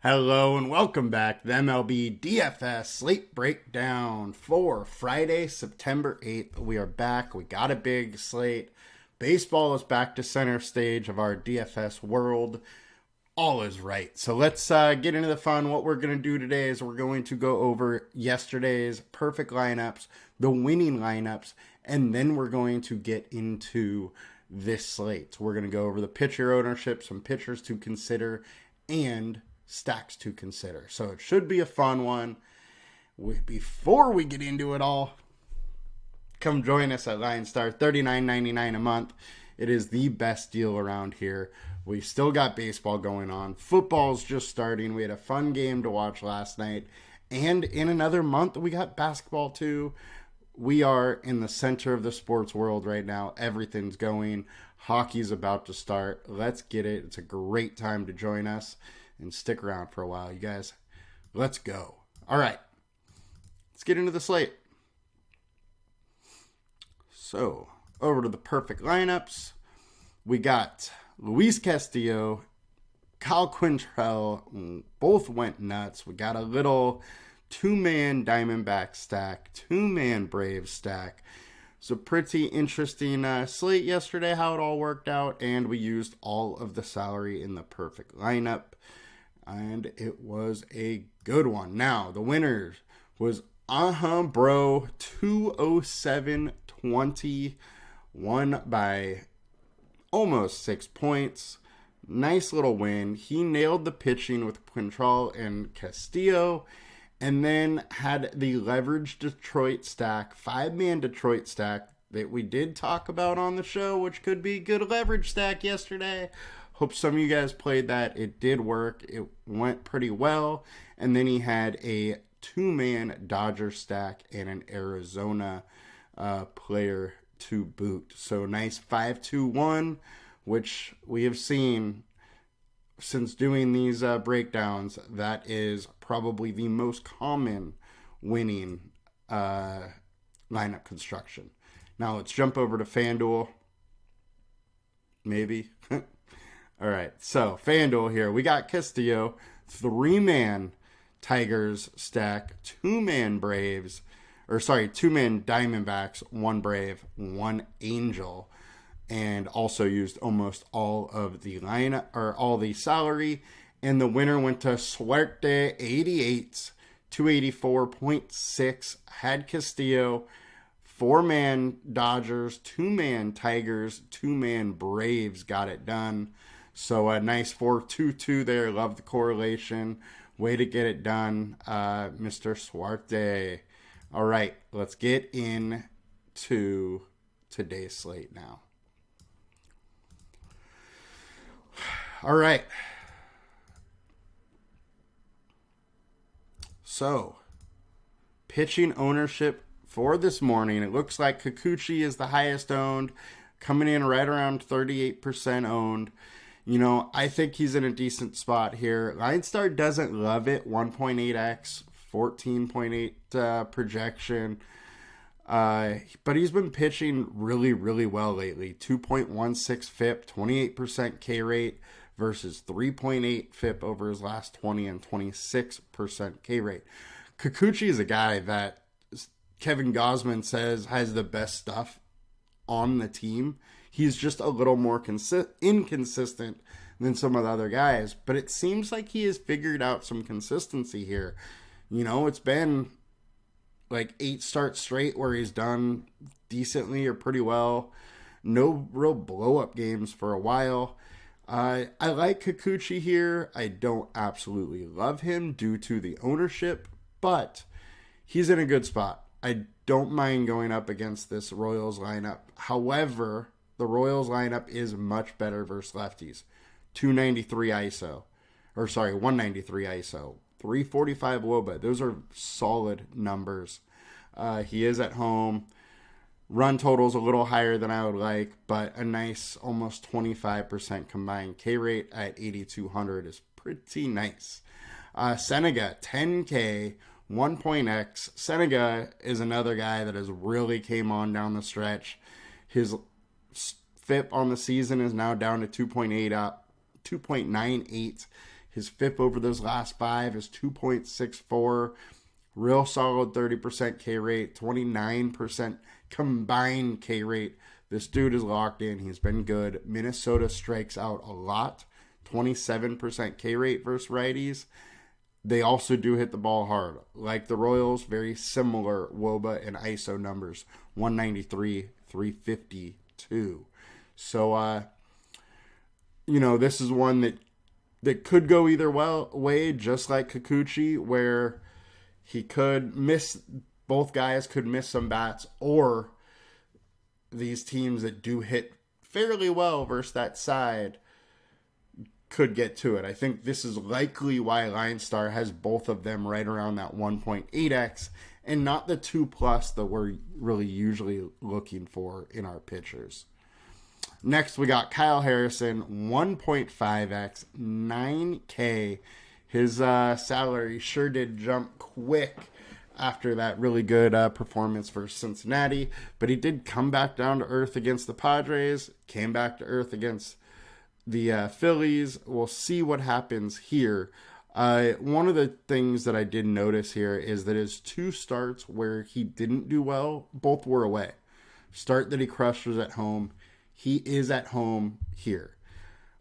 Hello and welcome back to the MLB DFS Slate Breakdown for Friday, September 8th. We are back. We got a big slate. Baseball is back to center stage of our DFS world. All is right. So let's get into the fun. What we're going to do today is we're going to go over yesterday's perfect lineups, the winning lineups, and then we're going to get into this slate. So we're going to go over the pitcher ownership, some pitchers to consider, and stacks to consider. So it should be a fun one. Before we get into it all, come join us at LineStar, $39.99 a month. It is the best deal around here. We still got baseball going on. Football's just starting. We had a fun game to watch last night. And in another month, we got basketball too. We are in the center of the sports world right now. Everything's going. Hockey's about to start. Let's get it. It's a great time to join us and stick around for a while. You guys, let's go. All right. Let's get into the slate. So, over to the perfect lineups. We got Luis Castillo, Kyle Quintrell, both went nuts. We got a little two-man Diamondback stack, two-man Braves stack. So pretty interesting slate yesterday, how it all worked out, and we used all of the salary in the perfect lineup, and it was a good one. Now, the winners was Bro 207.20, won by almost 6 points. Nice little win. He nailed the pitching with Quintrell and Castillo, and then had the leverage Detroit stack, 5-man Detroit stack that we did talk about on the show, which could be a good leverage stack yesterday. Hope some of you guys played that. It did work. It went pretty well. And then he had a 2-man Dodger stack and an Arizona player to boot. So nice 5-2-1, which we have seen since doing these breakdowns. That is probably the most common winning lineup construction. Now let's jump over to FanDuel. Maybe. All right, so FanDuel here. We got Castillo, 3-man Tigers stack, 2-man Braves, 2-man Diamondbacks, 1 Brave, 1 Angel, and also used almost all of the all the salary. And the winner went to Suerte 88, 284.6. Had Castillo, 4-man Dodgers, 2-man Tigers, 2-man Braves got it done. So a nice 4-2-2 there. Love the correlation. Way to get it done, Mr. Suerte. All right, let's get into today's slate now. All right. So, pitching ownership for this morning. It looks like Kikuchi is the highest owned, coming in right around 38% owned. You know, I think he's in a decent spot here. LineStar doesn't love it. 1.8x, 14.8 projection. But he's been pitching really, really well lately. 2.16 FIP, 28% K rate versus 3.8 FIP over his last 20 and 26% K rate. Kikuchi is a guy that Kevin Gausman says has the best stuff on the team. He's just a little more inconsistent than some of the other guys, but it seems like he has figured out some consistency here. You know, it's been like 8 starts straight where he's done decently or pretty well. No real blow-up games for a while. I like Kikuchi here. I don't absolutely love him due to the ownership, but he's in a good spot. I don't mind going up against this Royals lineup. However, the Royals lineup is much better versus lefties. 193 ISO. 345 WOBA. Those are solid numbers. He is at home. Run total's a little higher than I would like, but a nice almost 25% combined K rate at 8,200 is pretty nice. Senega, 10K, 1.x. Senega is another guy that has really came on down the stretch. His FIP on the season is now down to 2.98. His FIP over those last 5 is 2.64. Real solid 30% K rate, 29% combined K rate. This dude is locked in. He's been good. Minnesota strikes out a lot. 27% K rate versus righties. They also do hit the ball hard. Like the Royals, very similar WOBA and ISO numbers. 193, 352. So, this is one that could go either way, just like Kikuchi, where he could miss, both guys could miss some bats, or these teams that do hit fairly well versus that side could get to it. I think this is likely why LineStar has both of them right around that 1.8x and not the 2+ that we're really usually looking for in our pitchers. Next, we got Kyle Harrison, 1.5x, 9K. His salary sure did jump quick after that really good performance for Cincinnati, but he did come back down to earth against the Padres, came back to earth against the Phillies. We'll see what happens here. One of the things that I did notice here is that his 2 starts where he didn't do well, both were away. Start that he crushed was at home. He is at home here.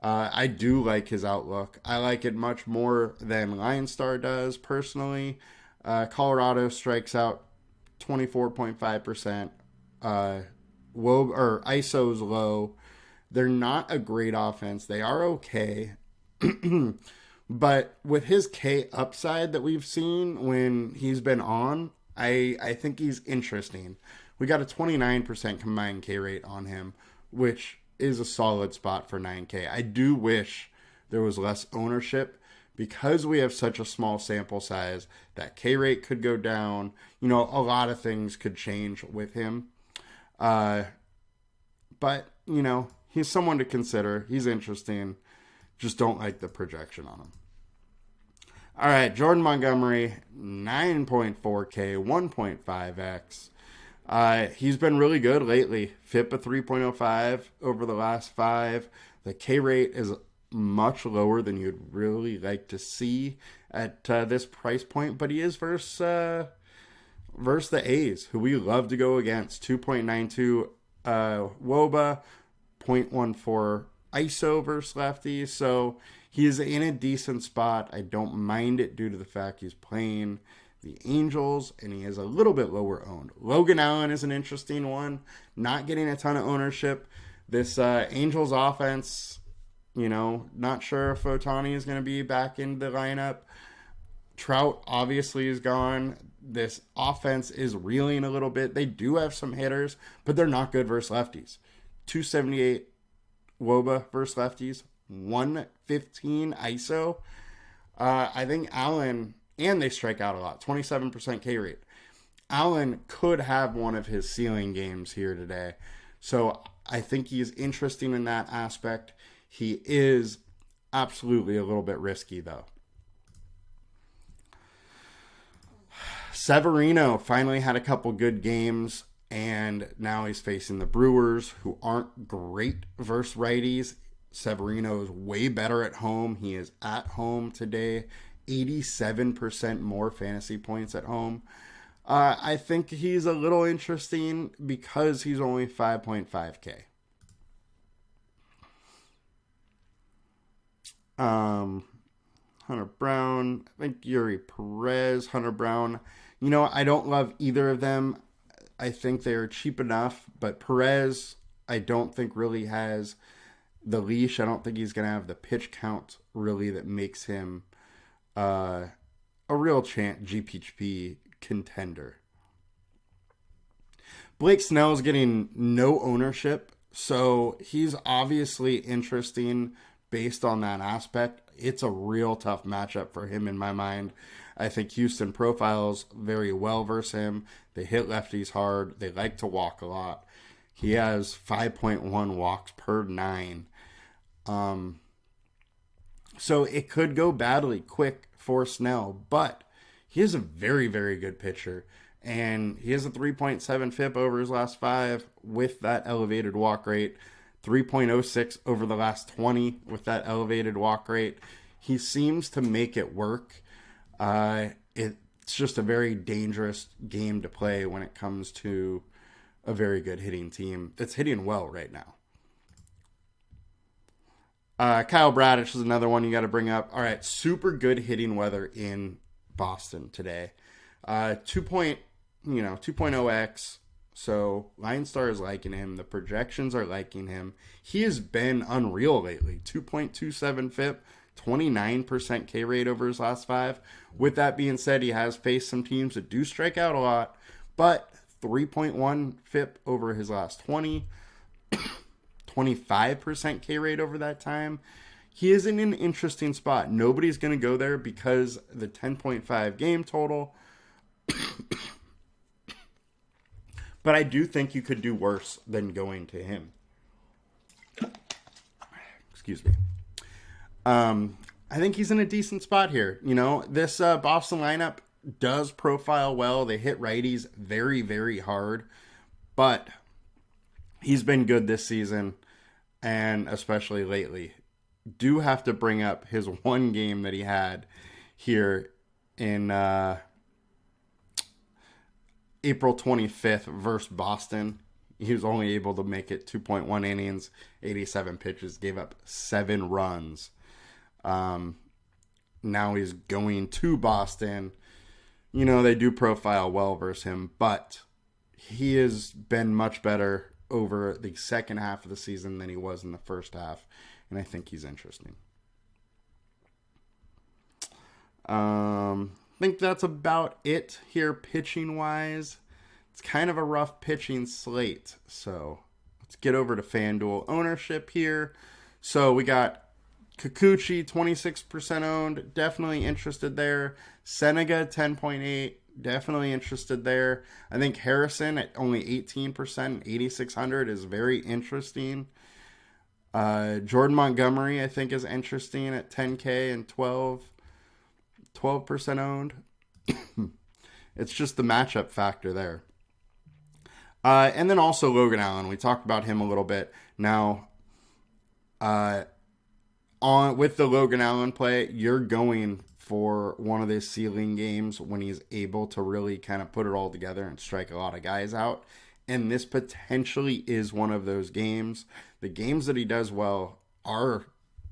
I do like his outlook. I like it much more than LineStar does, personally. Colorado strikes out 24.5%. ISO's low. They're not a great offense. They are okay. But with his K upside that we've seen when he's been on, I think he's interesting. We got a 29% combined K rate on him, which is a solid spot for 9K. I do wish there was less ownership because we have such a small sample size. That K rate could go down. A lot of things could change with him. But, he's someone to consider. He's interesting. Just don't like the projection on him. All right, Jordan Montgomery, 9.4K, 1.5x. He's been really good lately. FIP of 3.05 over the last 5. The K rate is much lower than you'd really like to see at this price point, but he is versus the A's, who we love to go against. 2.92 WOBA, 0.14 ISO versus lefties, so he is in a decent spot. I don't mind it due to the fact he's playing the Angels, and he is a little bit lower owned. Logan Allen is an interesting one. Not getting a ton of ownership. This Angels offense, not sure if Ohtani is going to be back in the lineup. Trout obviously is gone. This offense is reeling a little bit. They do have some hitters, but they're not good versus lefties. 278 WOBA versus lefties. 115 ISO. I think Allen... And they strike out a lot. 27% K rate. Allen could have one of his ceiling games here today. So I think he is interesting in that aspect. He is absolutely a little bit risky, though. Severino finally had a couple good games, and now he's facing the Brewers, who aren't great versus righties. Severino is way better at home. He is at home today. 87% more fantasy points at home. I think he's a little interesting because he's only 5.5K. Hunter Brown, I think Yuri Perez, Hunter Brown. I don't love either of them. I think they are cheap enough, but Perez, I don't think really has the leash. I don't think he's going to have the pitch count really that makes him a real GPP contender. Blake Snell's getting no ownership, so he's obviously interesting based on that aspect. It's a real tough matchup for him in my mind. I think Houston profiles very well versus him. They hit lefties hard. They like to walk a lot. He has 5.1 walks per 9. So it could go badly quick for Snell, but he is a very, very good pitcher. And he has a 3.7 FIP over his last 5 with that elevated walk rate. 3.06 over the last 20 with that elevated walk rate. He seems to make it work. It's just a very dangerous game to play when it comes to a very good hitting team that's hitting well right now. Kyle Bradish is another one you got to bring up. All right, super good hitting weather in Boston today. 2.0x. So LineStar is liking him. The projections are liking him. He has been unreal lately. 2.27 FIP, 29% K rate over his last 5. With that being said, he has faced some teams that do strike out a lot, but 3.1 FIP over his last 20, 25% K rate over that time. He is in an interesting spot. Nobody's going to go there because the 10.5 game total. But I do think you could do worse than going to him. Excuse me. I think he's in a decent spot here. You know, this Boston lineup does profile well. They hit righties very, very hard. But he's been good this season, and especially lately. Do have to bring up his one game that he had here in April 25th versus Boston. He was only able to make it 2.1 innings, 87 pitches, gave up 7 runs. Now he's going to Boston. You know, they do profile well versus him, but he has been much better over the second half of the season than he was in the first half, and I think he's interesting. I think that's about it here pitching-wise. It's kind of a rough pitching slate, so let's get over to FanDuel ownership here. So we got Kikuchi, 26% owned, definitely interested there. Senega, 10.8, definitely interested there. I think Harrison at only 18%, 8,600 is very interesting. Jordan Montgomery, I think, is interesting at 10K and 12% owned. It's just the matchup factor there. And then also Logan Allen. We talked about him a little bit. Now, with the Logan Allen play, you're going for one of these ceiling games when he's able to really kind of put it all together and strike a lot of guys out. And this potentially is one of those games. The games that he does well are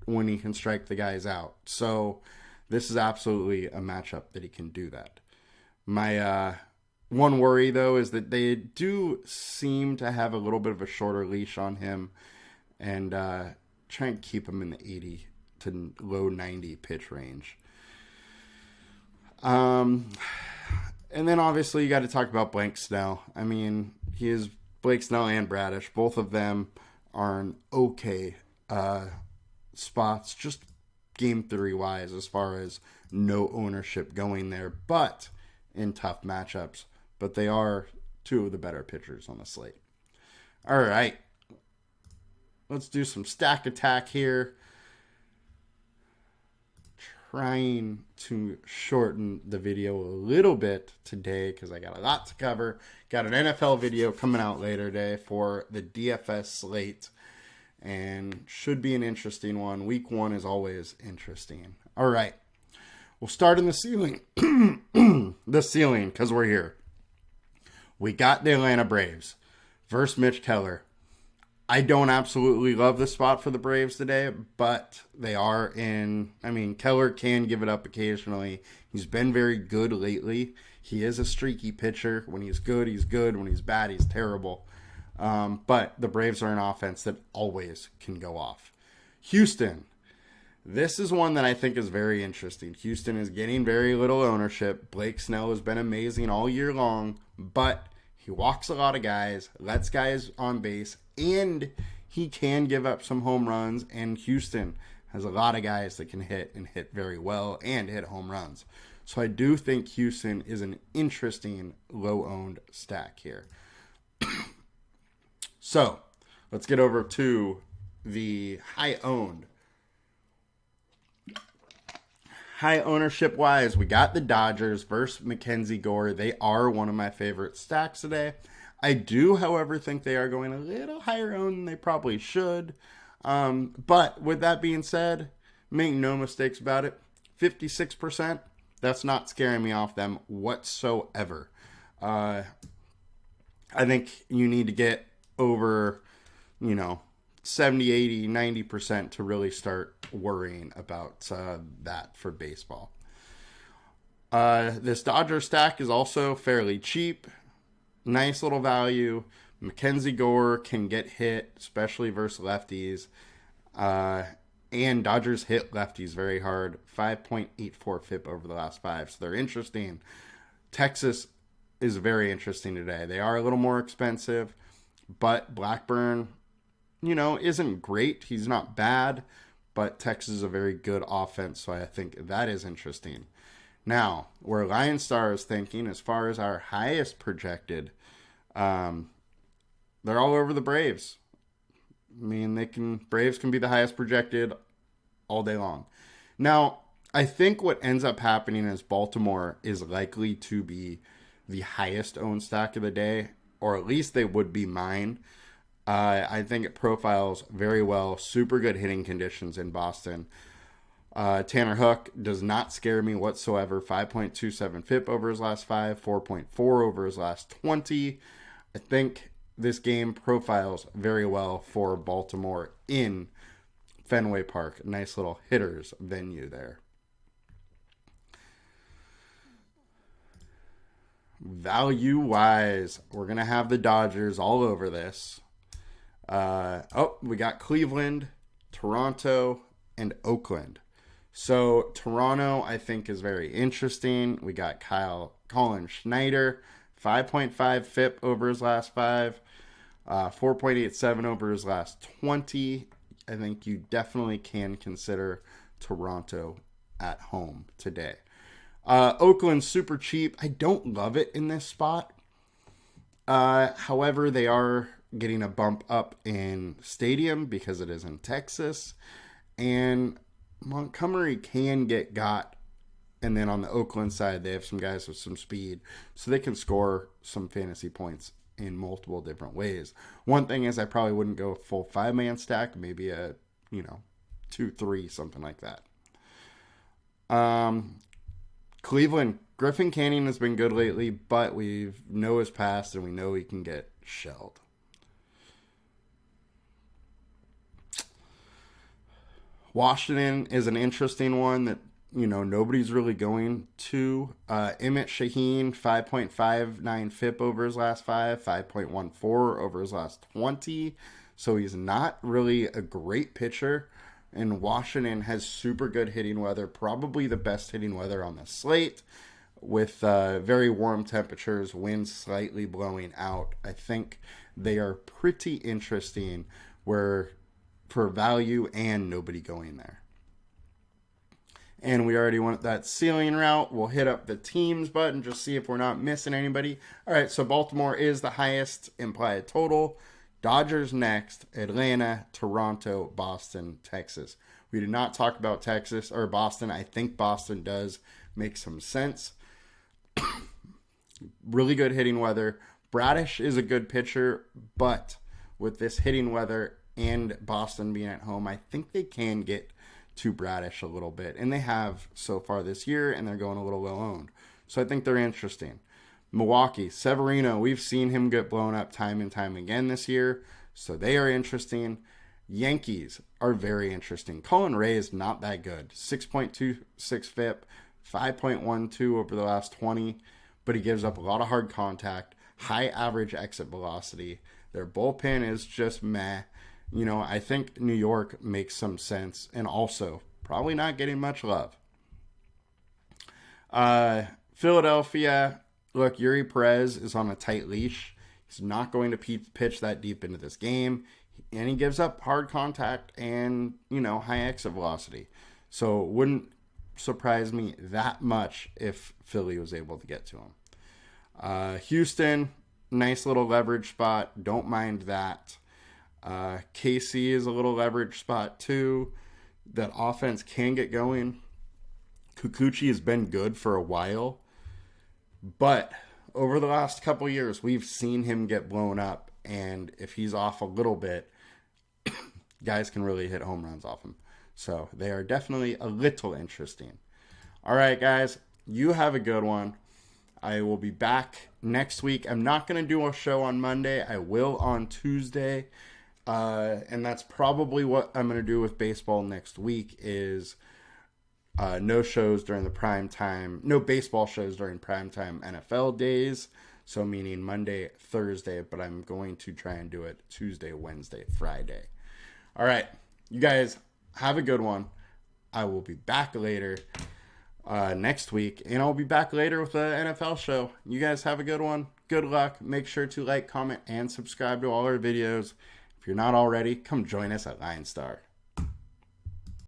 when he can strike the guys out. So this is absolutely a matchup that he can do that. My one worry, though, is that they do seem to have a little bit of a shorter leash on him and try and keep him in the 80 to low 90 pitch range. And then obviously you got to talk about Blake Snell. I mean, he is Blake Snell and Bradish. Both of them are in okay spots, just game theory wise, as far as no ownership going there, but in tough matchups. But they are two of the better pitchers on the slate. All right. Let's do some stack attack here. Trying to shorten the video a little bit today because I got a lot to cover. Got an NFL video coming out later today for the DFS slate, and should be an interesting one. Week 1 is always interesting. All right. We'll start in the ceiling. The ceiling, because we're here. We got the Atlanta Braves versus Mitch Keller. I don't absolutely love the spot for the Braves today, but they are in. I mean, Keller can give it up occasionally. He's been very good lately. He is a streaky pitcher. When he's good, he's good. When he's bad, he's terrible. But the Braves are an offense that always can go off. Houston. This is one that I think is very interesting. Houston is getting very little ownership. Blake Snell has been amazing all year long, but he walks a lot of guys, lets guys on base, and he can give up some home runs, and Houston has a lot of guys that can hit and hit very well and hit home runs. So I do think Houston is an interesting low-owned stack here. So let's get over to the high-owned. High ownership wise, we got the Dodgers versus Mackenzie Gore. They are one of my favorite stacks today. I do, however, think they are going a little higher owned than they probably should. But with that being said, make no mistakes about it, 56%, that's not scaring me off them whatsoever. I think you need to get over, 70, 80, 90% to really start worrying about that for baseball. This Dodger stack is also fairly cheap. Nice little value. Mackenzie Gore can get hit, especially versus lefties. And Dodgers hit lefties very hard. 5.84 FIP over the last 5. So they're interesting. Texas is very interesting today. They are a little more expensive, but Blackburn, isn't great. He's not bad, but Texas is a very good offense. So I think that is interesting. Now, where LineStar is thinking, as far as our highest projected, they're all over the Braves. I mean, Braves can be the highest projected all day long. Now, I think what ends up happening is Baltimore is likely to be the highest owned stack of the day, or at least they would be mine. I think it profiles very well. Super good hitting conditions in Boston. Tanner Hook does not scare me whatsoever. 5.27 FIP over his last 5, 4.4 over his last 20. I think this game profiles very well for Baltimore in Fenway Park. Nice little hitters venue there. Value-wise, we're going to have the Dodgers all over this. We got Cleveland, Toronto, and Oakland. So Toronto, I think, is very interesting. We got Colin Schneider, 5.5 FIP over his last 5, 4.87 over his last 20. I think you definitely can consider Toronto at home today. Oakland's super cheap. I don't love it in this spot. However, they are getting a bump up in stadium because it is in Texas. And Montgomery can get got. And then on the Oakland side, they have some guys with some speed. So they can score some fantasy points in multiple different ways. One thing is I probably wouldn't go full 5-man stack. Maybe a, 2-3, something like that. Cleveland, Griffin Canning has been good lately, but we know his past and we know he can get shelled. Washington is an interesting one that, nobody's really going to. Emmett Shaheen, 5.59 FIP over his last 5, 5.14 over his last 20. So he's not really a great pitcher. And Washington has super good hitting weather, probably the best hitting weather on the slate, with very warm temperatures, winds slightly blowing out. I think they are pretty interesting for value and nobody going there. And we already went that ceiling route. We'll hit up the teams button, just see if we're not missing anybody. All right, so Baltimore is the highest implied total. Dodgers next, Atlanta, Toronto, Boston, Texas. We did not talk about Texas or Boston. I think Boston does make some sense. Really good hitting weather. Bradish is a good pitcher, but with this hitting weather and Boston being at home, I think they can get to Bradish a little bit. And they have so far this year, and they're going a little low owned. So I think they're interesting. Milwaukee, Severino, we've seen him get blown up time and time again this year. So they are interesting. Yankees are very interesting. Colin Ray is not that good. 6.26 FIP, 5.12 over the last 20. But he gives up a lot of hard contact, high average exit velocity. Their bullpen is just meh. I think New York makes some sense. And also, probably not getting much love. Philadelphia, look, Yuri Perez is on a tight leash. He's not going to pitch that deep into this game. And he gives up hard contact and, high exit velocity. So it wouldn't surprise me that much if Philly was able to get to him. Houston, nice little leverage spot. Don't mind that. KC is a little leverage spot too. That offense can get going. Kikuchi has been good for a while. But over the last couple years, we've seen him get blown up. And if he's off a little bit, guys can really hit home runs off him. So they are definitely a little interesting. All right, guys, you have a good one. I will be back next week. I'm not going to do a show on Monday. I will on Tuesday. And that's probably what I'm going to do with baseball next week is no shows during the prime time, no baseball shows during prime time NFL days. So meaning Monday, Thursday, but I'm going to try and do it Tuesday, Wednesday, Friday. All right, you guys have a good one. I will be back later next week, and I'll be back later with the NFL show. You guys have a good one. Good luck. Make sure to like, comment, and subscribe to all our videos. If you're not already, come join us at LineStar.